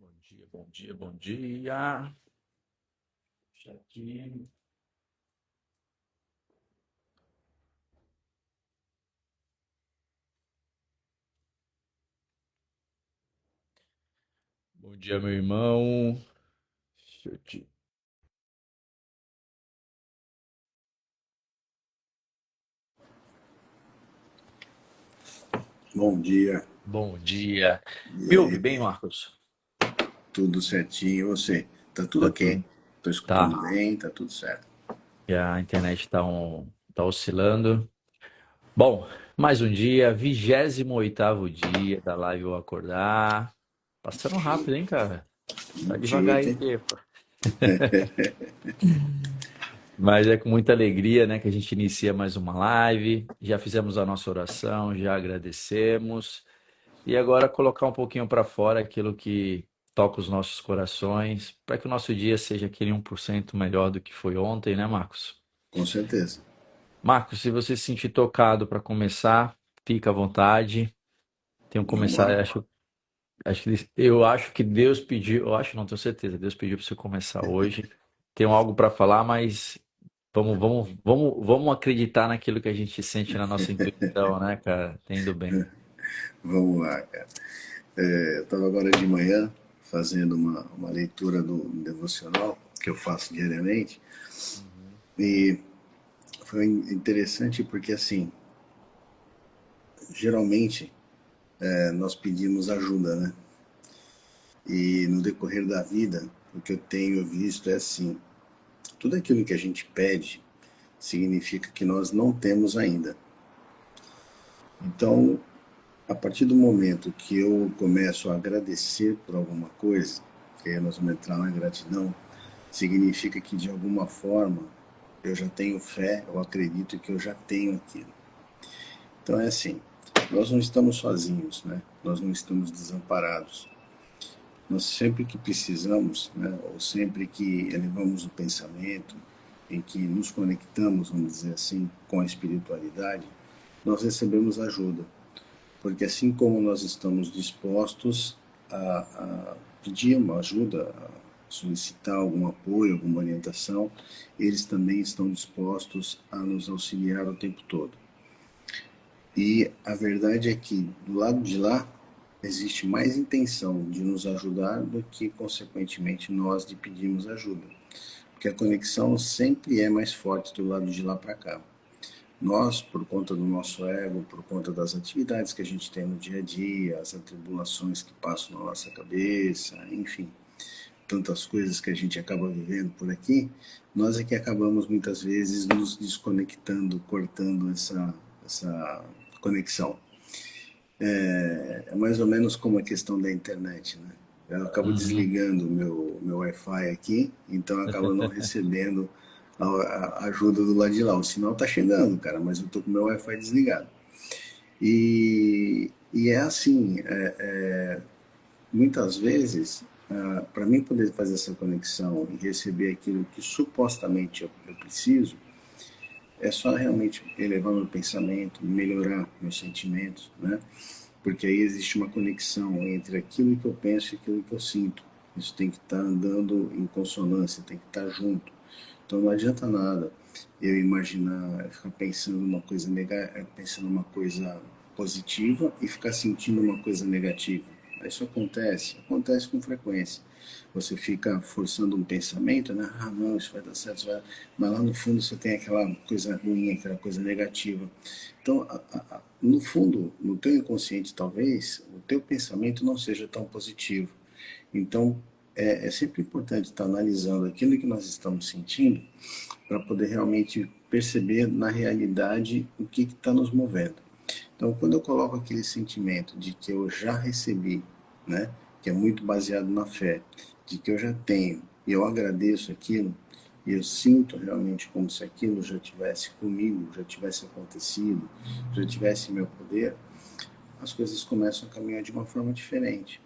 Bom dia, bom dia, bom dia. Deixa aqui. Bom dia, meu irmão. Deixa eu te- Bom dia. Bom dia. E Me ouve aí, bem, Marcos? tudo certinho? E você? Tá tudo Tá ok? tudo. Tô escutando Tá. bem, tá tudo certo. E a internet tá oscilando. Bom, mais um dia, 28º dia da live Eu Acordar. Passando rápido, hein, cara? Tá devagar aí o Chique. tempo. Mas é com muita alegria, né, que a gente inicia mais uma live. Já fizemos a nossa oração, já agradecemos. E agora colocar um pouquinho para fora aquilo que toca os nossos corações, para que o nosso dia seja aquele 1% melhor do que foi ontem, né, Marcos? Com certeza. Marcos, se você se sentir tocado para começar, fica à vontade. Tenho que Vamos começar, lá. eu acho que Deus pediu, eu acho, não tenho certeza, Deus pediu para você começar hoje. Tenho algo para falar, mas vamos acreditar naquilo que a gente sente na nossa intuição, né, cara? Tá indo bem. Vamos lá, cara. Eu tava agora de manhã fazendo uma leitura do devocional que eu faço diariamente Uhum. e foi interessante porque, assim, geralmente nós pedimos ajuda, né? E no decorrer da vida, o que eu tenho visto é assim, tudo aquilo que a gente pede significa que nós não temos ainda. Então, a partir do momento que eu começo a agradecer por alguma coisa, que aí nós vamos entrar na gratidão, significa que de alguma forma eu já tenho fé, eu acredito que eu já tenho aquilo. Então é assim, nós não estamos sozinhos, né? Nós não estamos desamparados. Nós sempre que precisamos, né, ou sempre que elevamos o pensamento, em que nos conectamos, vamos dizer assim, com a espiritualidade, nós recebemos ajuda. Porque assim como nós estamos dispostos a pedir uma ajuda, a solicitar algum apoio, alguma orientação, eles também estão dispostos a nos auxiliar o tempo todo. E a verdade é que do lado de lá existe mais intenção de nos ajudar do que, consequentemente, nós de pedirmos ajuda. Porque a conexão sempre é mais forte do lado de lá para cá. Nós, por conta do nosso ego, por conta das atividades que a gente tem no dia a dia, as atribulações que passam na nossa cabeça, enfim, tantas coisas que a gente acaba vivendo por aqui, nós é que acabamos muitas vezes nos desconectando, cortando essa conexão. É mais ou menos como a questão da internet, né? Eu acabo Uhum. desligando o meu Wi-Fi aqui, então eu acabo não recebendo a ajuda do lado de lá. O sinal tá chegando, cara, mas eu tô com o meu Wi-Fi desligado. E é assim, muitas vezes, para mim poder fazer essa conexão e receber aquilo que supostamente eu preciso, é só realmente elevar meu pensamento, melhorar meus sentimentos, né? Porque aí existe uma conexão entre aquilo que eu penso e aquilo que eu sinto. Isso tem que estar andando em consonância, tem que estar junto. Então não adianta nada eu imaginar, ficar pensando uma coisa pensando uma coisa positiva e ficar sentindo uma coisa negativa. Isso acontece com frequência. Você fica forçando um pensamento, né? Ah, não, isso vai dar certo, isso vai... mas lá no fundo você tem aquela coisa ruim, aquela coisa negativa. Então, no fundo, no teu inconsciente, talvez, o teu pensamento não seja tão positivo. Então, é sempre importante estar analisando aquilo que nós estamos sentindo para poder realmente perceber na realidade o que está nos movendo. Então, quando eu coloco aquele sentimento de que eu já recebi, né, que é muito baseado na fé, de que eu já tenho, e eu agradeço aquilo, e eu sinto realmente como se aquilo já tivesse comigo, já tivesse acontecido, já tivesse em meu poder, as coisas começam a caminhar de uma forma diferente.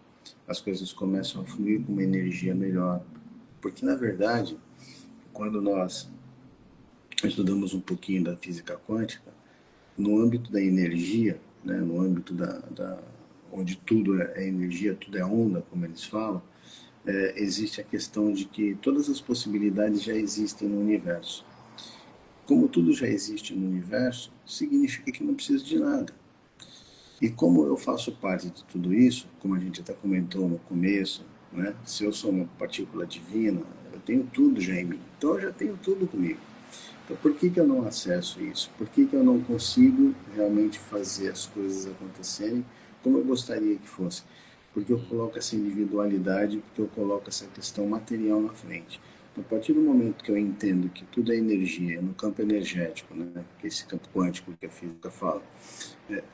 As coisas começam a fluir com uma energia melhor. Porque, na verdade, quando nós estudamos um pouquinho da física quântica, no âmbito da energia, né, no âmbito onde tudo é energia, tudo é onda, como eles falam, existe a questão de que todas as possibilidades já existem no universo. Como tudo já existe no universo, significa que não preciso de nada. E como eu faço parte de tudo isso, como a gente até comentou no começo, né? Se eu sou uma partícula divina, eu tenho tudo já em mim. Então eu já tenho tudo comigo. Então por que eu não acesso isso? Por que eu não consigo realmente fazer as coisas acontecerem como eu gostaria que fosse? Porque eu coloco essa individualidade, porque eu coloco essa questão material na frente. Então, a partir do momento que eu entendo que tudo é energia, no campo energético, né, que é esse campo quântico que a física fala,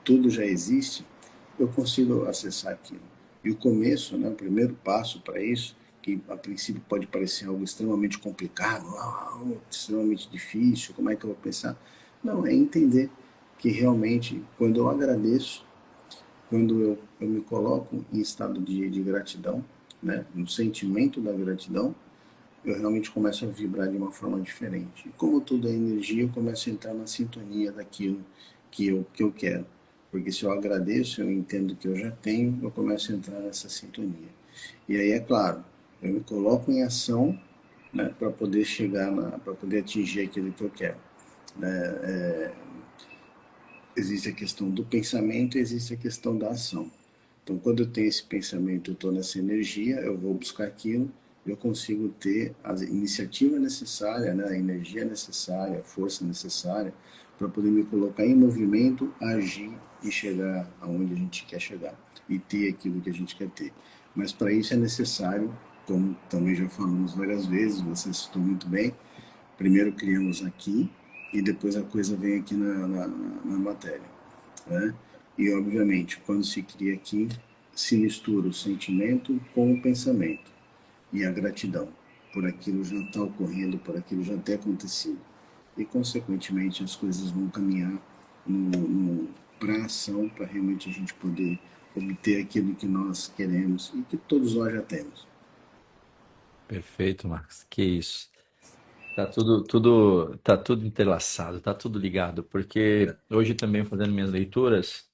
tudo já existe, eu consigo acessar aquilo. E o começo, né, o primeiro passo para isso, que a princípio pode parecer algo extremamente complicado, extremamente difícil, como é que eu vou pensar? Não, é entender que realmente, quando eu agradeço, quando eu me coloco em estado de gratidão, né, no sentimento da gratidão, eu realmente começo a vibrar de uma forma diferente. E como tudo é energia, eu começo a entrar na sintonia daquilo que eu quero. Porque se eu agradeço, eu entendo que eu já tenho, eu começo a entrar nessa sintonia. E aí, é claro, eu me coloco em ação, né, para poder para poder atingir aquilo que eu quero. Existe a questão do pensamento e existe a questão da ação. Então, quando eu tenho esse pensamento, eu estou nessa energia, eu vou buscar aquilo, eu consigo ter a iniciativa necessária, né, a energia necessária, a força necessária para poder me colocar em movimento, agir e chegar aonde a gente quer chegar e ter aquilo que a gente quer ter. Mas para isso é necessário, como também já falamos várias vezes, você citou muito bem, primeiro criamos aqui e depois a coisa vem aqui na matéria, né? E obviamente, quando se cria aqui, se mistura o sentimento com o pensamento e a gratidão por aquilo já está ocorrendo, por aquilo já ter acontecido. E consequentemente as coisas vão caminhar para a ação, para realmente a gente poder obter aquilo que nós queremos e que todos nós já temos. Perfeito, Marcos. Que isso. Tá tudo entrelaçado, tá tudo ligado, porque hoje também fazendo minhas leituras,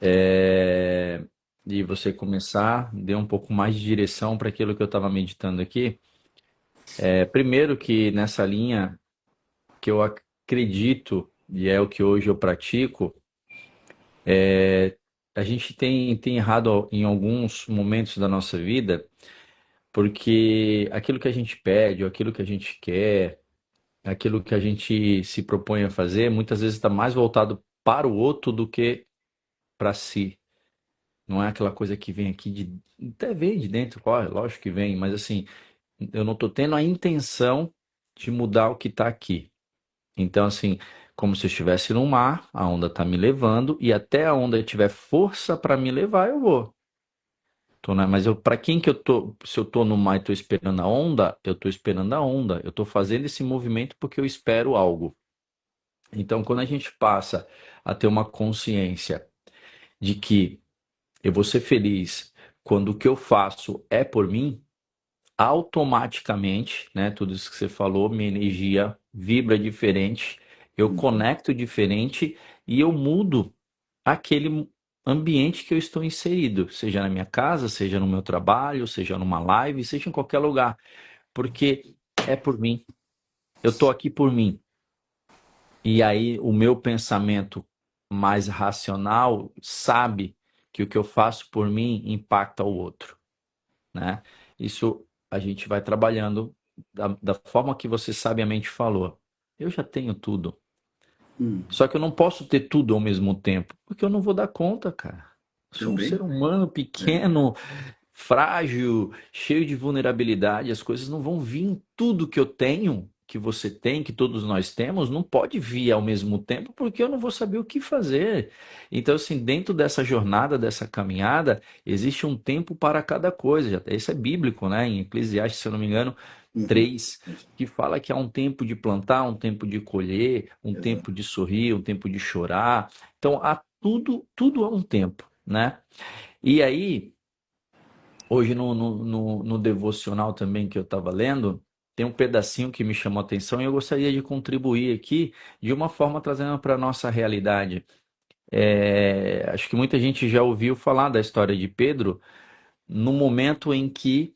é, e você começar, deu um pouco mais de direção para aquilo que eu estava meditando aqui. Primeiro que nessa linha que eu acredito, e é o que hoje eu pratico, a gente tem errado em alguns momentos da nossa vida, porque aquilo que a gente pede, ou aquilo que a gente quer, aquilo que a gente se propõe a fazer, muitas vezes está mais voltado para o outro do que para si. Não é aquela coisa que vem aqui de. Até vem de dentro, claro, lógico que vem, mas assim, eu não estou tendo a intenção de mudar o que está aqui. Então, assim, como se eu estivesse no mar, a onda está me levando, e até a onda tiver força para me levar, eu vou. Mas para quem que eu tô? Se eu tô no mar e tô esperando a onda, eu tô esperando a onda. Eu tô fazendo esse movimento porque eu espero algo. Então, quando a gente passa a ter uma consciência de que eu vou ser feliz quando o que eu faço é por mim, automaticamente, né, tudo isso que você falou, minha energia vibra diferente, eu Uhum. conecto diferente e eu mudo aquele ambiente que eu estou inserido, seja na minha casa, seja no meu trabalho, seja numa live, seja em qualquer lugar, porque é por mim. Eu estou aqui por mim. E aí o meu pensamento mais racional sabe que o que eu faço por mim impacta o outro, né? Isso a gente vai trabalhando da forma que você sabiamente falou. Eu já tenho tudo. Uhum. Só que eu não posso ter tudo ao mesmo tempo, porque eu não vou dar conta, cara. Eu sou um Também? ser humano É. pequeno, frágil, cheio de vulnerabilidade. As coisas não vão vir em tudo que eu tenho, que você tem, que todos nós temos, não pode vir ao mesmo tempo, porque eu não vou saber o que fazer. Então, assim, dentro dessa jornada, dessa caminhada, existe um tempo para cada coisa. Isso é bíblico, né? Em Eclesiastes, se eu não me engano, Uhum. 3, que fala que há um tempo de plantar, um tempo de colher, um Exato. tempo de sorrir, um tempo de chorar. Então, há tudo há um tempo, né? E aí, hoje no devocional também que eu estava lendo, tem um pedacinho que me chamou a atenção e eu gostaria de contribuir aqui de uma forma trazendo para a nossa realidade. Acho que muita gente já ouviu falar da história de Pedro no momento em que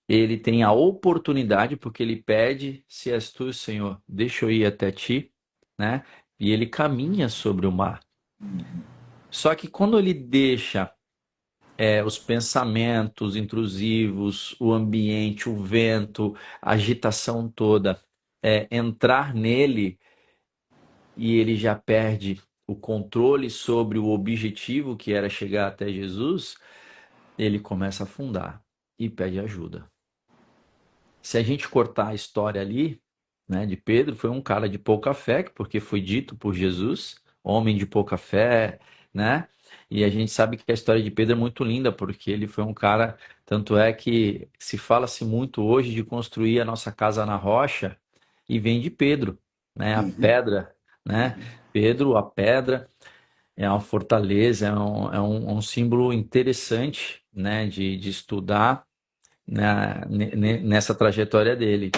ele tem a oportunidade, porque ele pede, se és tu, Senhor, deixa eu ir até ti, né? E ele caminha sobre o mar. Só que quando ele deixa os pensamentos intrusivos, o ambiente, o vento, a agitação toda, entrar nele e ele já perde o controle sobre o objetivo que era chegar até Jesus, ele começa a afundar e pede ajuda. Se a gente cortar a história ali, né, de Pedro, foi um cara de pouca fé, porque foi dito por Jesus, homem de pouca fé, né? E a gente sabe que a história de Pedro é muito linda, porque ele foi um cara, tanto é que se fala-se muito hoje de construir a nossa casa na rocha, e vem de Pedro, né? A Uhum, pedra, né? Pedro, a pedra, é uma fortaleza, é um símbolo interessante, né, de estudar nessa trajetória dele.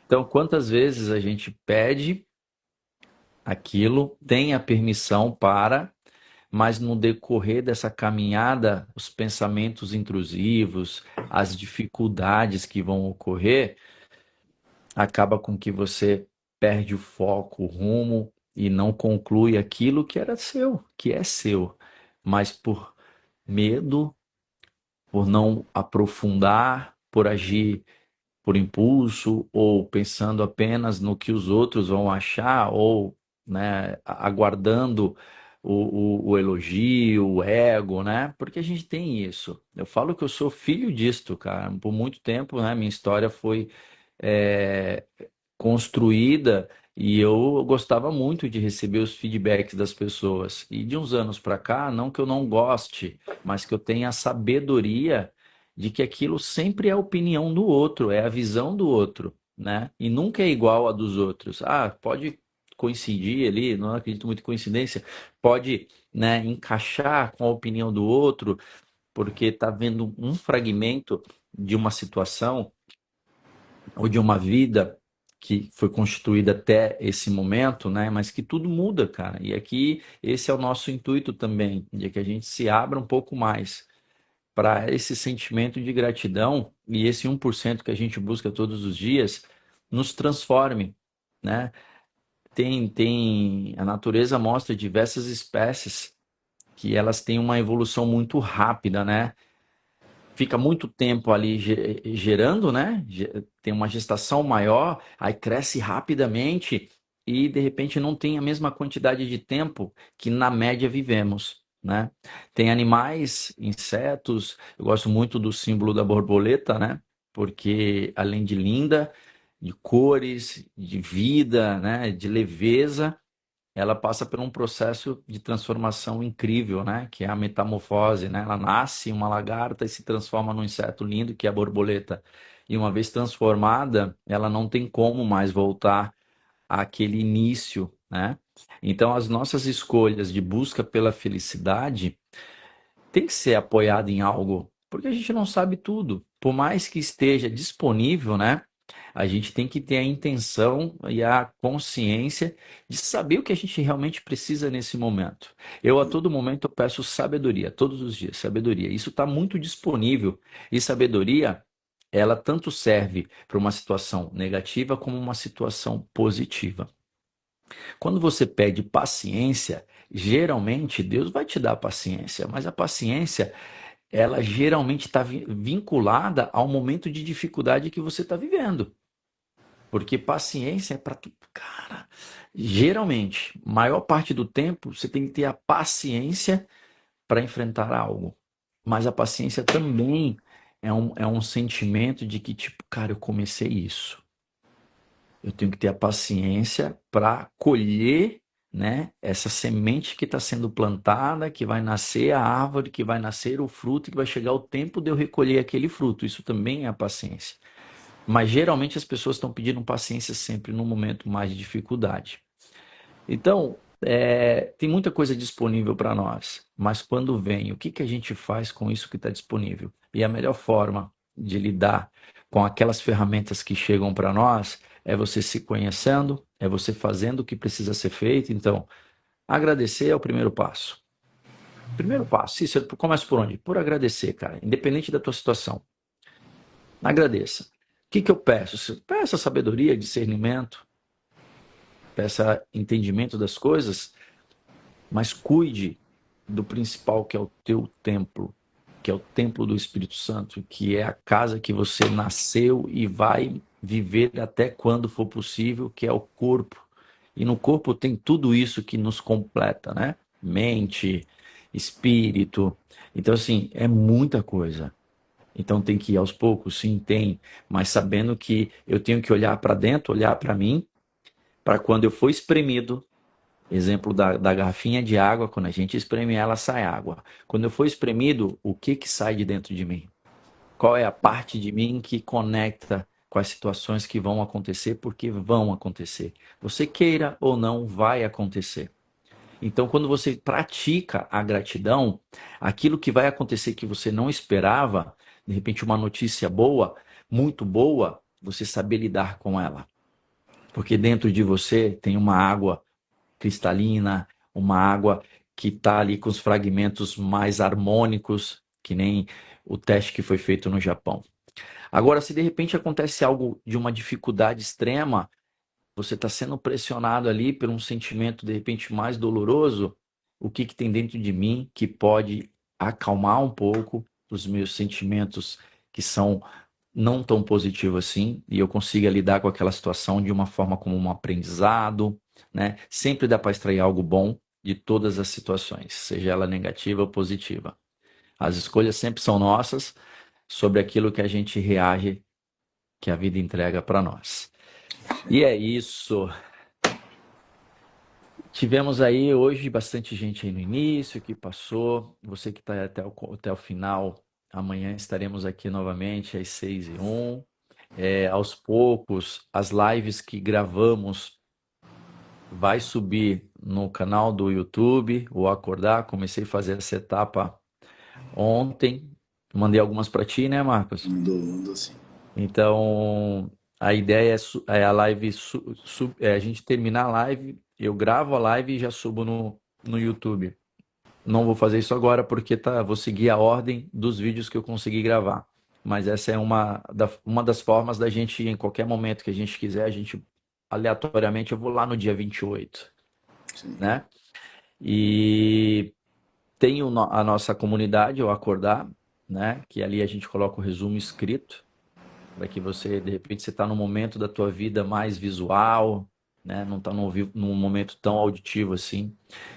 Então, quantas vezes a gente pede aquilo, tem a permissão para, mas no decorrer dessa caminhada, os pensamentos intrusivos, as dificuldades que vão ocorrer, acaba com que você perde o foco, o rumo e não conclui aquilo que era seu, que é seu, mas por medo, por não aprofundar, por agir por impulso ou pensando apenas no que os outros vão achar ou, né, aguardando o elogio, o ego, né? Porque a gente tem isso. Eu falo que eu sou filho disto, cara. Por muito tempo, né, minha história foi é, construída e eu gostava muito de receber os feedbacks das pessoas. E de uns anos para cá, não que eu não goste, mas que eu tenha a sabedoria de que aquilo sempre é a opinião do outro, é a visão do outro, né? E nunca é igual a dos outros. Ah, pode coincidir ali, não acredito muito em coincidência, pode, né, encaixar com a opinião do outro, porque está vendo um fragmento de uma situação ou de uma vida que foi constituída até esse momento, né? Mas que tudo muda, cara. E aqui esse é o nosso intuito também, de que a gente se abra um pouco mais para esse sentimento de gratidão e esse 1% que a gente busca todos os dias nos transforme, né? A natureza mostra diversas espécies que elas têm uma evolução muito rápida, né? Fica muito tempo ali gerando, né? Tem uma gestação maior, aí cresce rapidamente e de repente não tem a mesma quantidade de tempo que na média vivemos, né? Tem animais, insetos, eu gosto muito do símbolo da borboleta, né? Porque além de linda, de cores, de vida, né? De leveza, ela passa por um processo de transformação incrível, né? Que é a metamorfose, né? Ela nasce uma lagarta e se transforma num inseto lindo, que é a borboleta. E uma vez transformada, ela não tem como mais voltar àquele início, né? Então, as nossas escolhas de busca pela felicidade tem que ser apoiada em algo, porque a gente não sabe tudo. Por mais que esteja disponível, né? A gente tem que ter a intenção e a consciência de saber o que a gente realmente precisa nesse momento. Eu, a todo momento, eu peço sabedoria, todos os dias, sabedoria. Isso está muito disponível. E sabedoria, ela tanto serve para uma situação negativa como uma situação positiva. Quando você pede paciência, geralmente Deus vai te dar paciência, mas a paciência ela geralmente está vinculada ao momento de dificuldade que você está vivendo. Porque paciência é para tudo. Cara, geralmente, maior parte do tempo, você tem que ter a paciência para enfrentar algo. Mas a paciência também é um sentimento de que, tipo, cara, eu comecei isso. Eu tenho que ter a paciência para colher, né, essa semente que está sendo plantada, que vai nascer a árvore, que vai nascer o fruto, que vai chegar o tempo de eu recolher aquele fruto. Isso também é a paciência. Mas geralmente as pessoas estão pedindo paciência sempre no momento mais de dificuldade. Então, tem muita coisa disponível para nós, mas quando vem, o que que a gente faz com isso que está disponível? E a melhor forma de lidar com aquelas ferramentas que chegam para nós é você se conhecendo, é você fazendo o que precisa ser feito. Então, agradecer é o primeiro passo. Primeiro passo, isso, começa por onde? Por agradecer, cara, independente da tua situação. Agradeça. O que que eu peço? Peça sabedoria, discernimento, peça entendimento das coisas, mas cuide do principal, que é o teu templo, que é o templo do Espírito Santo, que é a casa que você nasceu e vai viver até quando for possível, que é o corpo. E no corpo tem tudo isso que nos completa, né? Mente, espírito. Então, assim, é muita coisa. Então tem que ir aos poucos, sim, tem, mas sabendo que eu tenho que olhar para dentro, olhar para mim, para quando eu for espremido. Exemplo da garrafinha de água, quando a gente espreme ela, sai água. Quando eu for espremido, o que que sai de dentro de mim? Qual é a parte de mim que conecta com as situações que vão acontecer, porque vão acontecer. Você queira ou não, vai acontecer. Então, quando você pratica a gratidão, aquilo que vai acontecer que você não esperava, de repente uma notícia boa, muito boa, você saber lidar com ela. Porque dentro de você tem uma água cristalina, uma água que está ali com os fragmentos mais harmônicos, que nem o teste que foi feito no Japão. Agora, se de repente acontece algo de uma dificuldade extrema, você está sendo pressionado ali por um sentimento de repente mais doloroso, o que que tem dentro de mim que pode acalmar um pouco os meus sentimentos que são não tão positivos assim, e eu consiga lidar com aquela situação de uma forma como um aprendizado, né? Sempre dá para extrair algo bom de todas as situações, seja ela negativa ou positiva. As escolhas sempre são nossas sobre aquilo que a gente reage, que a vida entrega para nós. E é isso. Tivemos aí hoje bastante gente aí no início que passou. Você que está até o final, amanhã estaremos aqui novamente às 6h01. Aos poucos, as lives que gravamos vai subir no canal do YouTube, o Acordar. Comecei a fazer essa etapa ontem. Mandei algumas para ti, né, Marcos? Mandou sim. Então, a ideia é a live, a gente terminar a live, eu gravo a live e já subo no YouTube. Não vou fazer isso agora porque vou seguir a ordem dos vídeos que eu consegui gravar. Mas essa é uma das formas da gente, em qualquer momento que a gente quiser, a gente, aleatoriamente, eu vou lá no dia 28, Sim. né? E tenho a nossa comunidade, o Acordar, né? Que ali a gente coloca o resumo escrito para que você, de repente, você está num momento da tua vida mais visual, né? Não está num momento tão auditivo assim.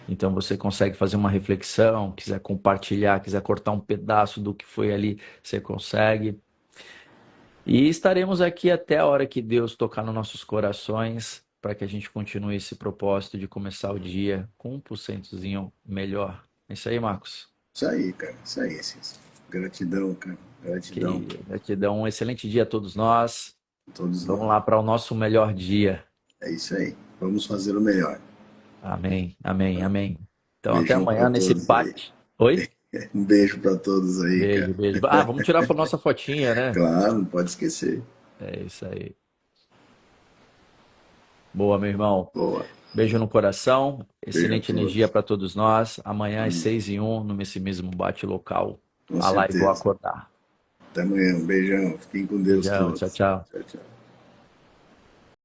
Então você consegue fazer uma reflexão, quiser compartilhar, quiser cortar um pedaço do que foi ali, você consegue. E estaremos aqui até a hora que Deus tocar nos nossos corações, para que a gente continue esse propósito de começar o dia com 1% melhor. É isso aí, Marcos. Isso aí, cara. Isso aí, Cícero. Gratidão, cara. Gratidão Que gratidão, um excelente dia a todos nós. a todos Vamos nós. lá para o nosso melhor dia. É isso aí. Vamos fazer o melhor. Amém, amém, amém. Então, até Beijão pra amanhã nesse todos aí. bate. Oi? Um beijo pra todos aí, cara. Beijo, beijo. Ah, vamos tirar a nossa fotinha, né? Claro, não pode esquecer. É isso aí. Boa, meu irmão. Boa. Beijo no coração. Beijo a Excelente energia todos. para todos nós. Amanhã às 6h01, nesse mesmo bate local. Com A live vou certeza. acordar. Até amanhã. Um beijão. Fiquem com Deus Beijão, tchau, todos. tchau. Tchau, tchau.